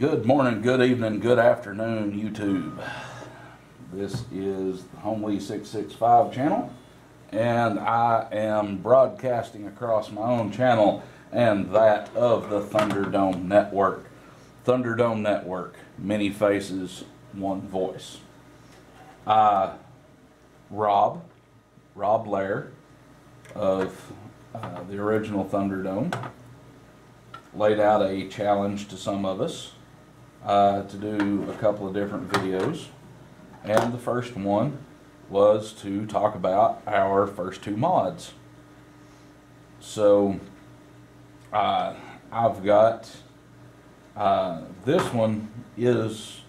Good morning, good evening, good afternoon, YouTube. This is the Homelee 665 channel, and I am broadcasting across my own channel and that of the Thunderdome Network. Thunderdome Network, many faces, one voice. Rob Lair of the original Thunderdome laid out a challenge to some of us to do a couple of different videos, and the first one was to talk about our first two mods. So I've got this one is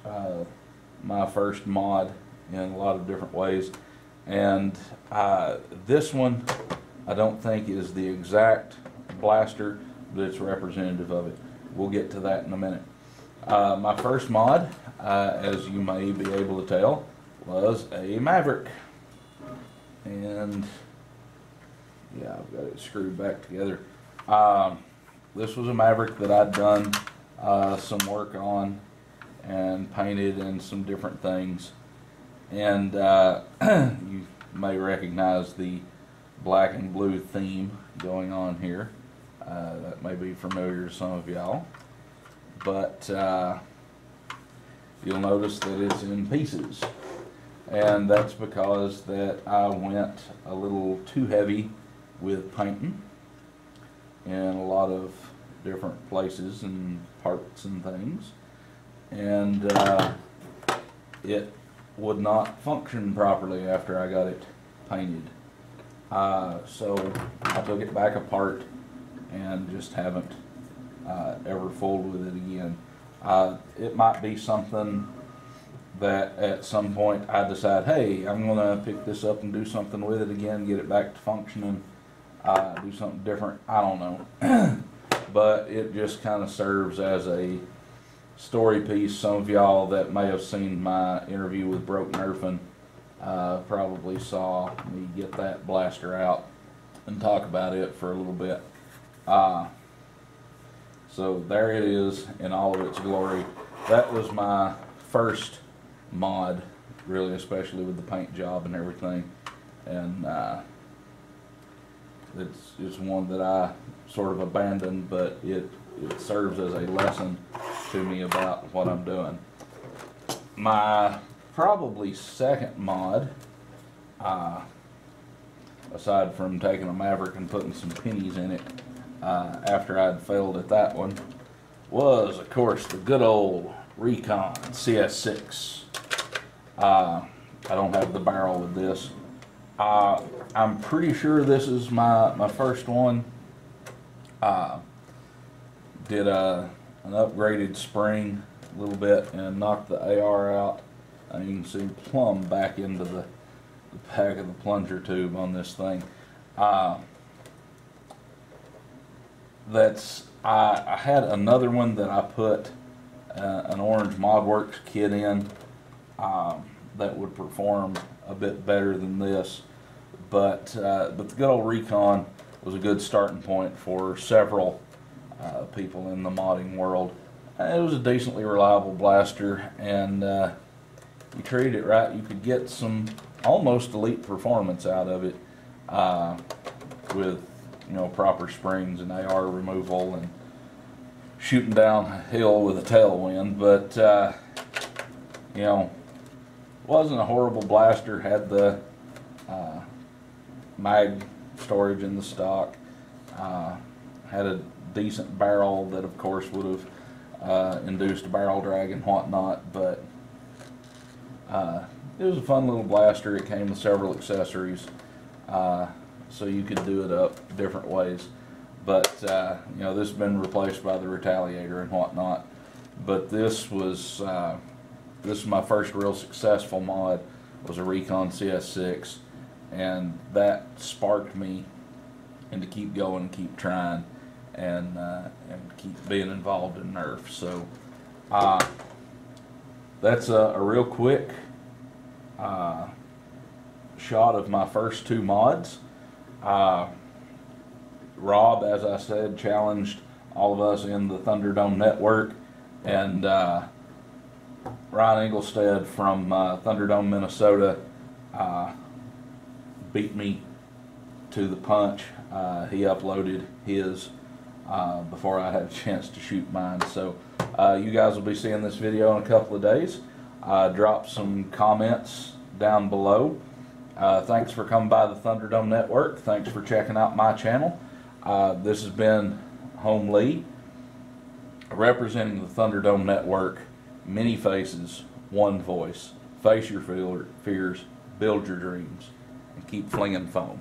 my first mod in a lot of different ways, and this one I don't think is the exact blaster, but it's representative of it. We'll get to that in a minute. My first mod, as you may be able to tell, was a Maverick. And yeah, I've got it screwed back together. This was a Maverick that I'd done some work on and painted and some different things. And you may recognize the black and blue theme going on here. That may be familiar to some of y'all, but you'll notice that it's in pieces, and that's because that I went a little too heavy with painting in a lot of different places and parts and things, and it would not function properly after I got it painted. So I took it back apart and just haven't ever fooled with it again. It might be something that at some point I decide, hey, I'm going to pick this up and do something with it again, get it back to functioning, do something different. I don't know. But it just kind of serves as a story piece. Some of y'all that may have seen my interview with Broke Nerfin probably saw me get that blaster out and talk about it for a little bit. So there it is in all of its glory. That was my first mod, really, especially with the paint job and everything. And it's one that I sort of abandoned, but it serves as a lesson to me about what I'm doing. My probably second mod, aside from taking a Maverick and putting some pennies in it after I'd failed at that one, was of course the good old Recon CS6. I don't have the barrel with this. I'm pretty sure this is my first one. Did an upgraded spring a little bit and knocked the AR out. And you can see plumb back into the back of the plunger tube on this thing. I had another one that I put an orange ModWorks kit in that would perform a bit better than this, but the good old Recon was a good starting point for several people in the modding world. It was a decently reliable blaster, and you treated it right, you could get some almost elite performance out of it with, you know, proper springs and AR removal and shooting down a hill with a tailwind. But you know, wasn't a horrible blaster. Had the mag storage in the stock. Had a decent barrel that of course would have induced barrel drag and whatnot, but it was a fun little blaster. It came with several accessories, so you could do it up different ways. But you know, this has been replaced by the Retaliator and whatnot. But this was my first real successful mod. Was a Recon CS6, and that sparked me and to keep going and keep trying and keep being involved in Nerf. So that's a real quick shot of my first two mods. Rob, as I said, challenged all of us in the Thunderdome Network And Ryan Engelstead from Thunderdome, Minnesota, beat me to the punch. He uploaded his before I had a chance to shoot mine. So you guys will be seeing this video in a couple of days. Drop some comments down below. Thanks for coming by the Thunderdome Network. Thanks for checking out my channel. This has been Homelee, representing the Thunderdome Network. Many faces, one voice. Face your fears, build your dreams, and keep flinging foam.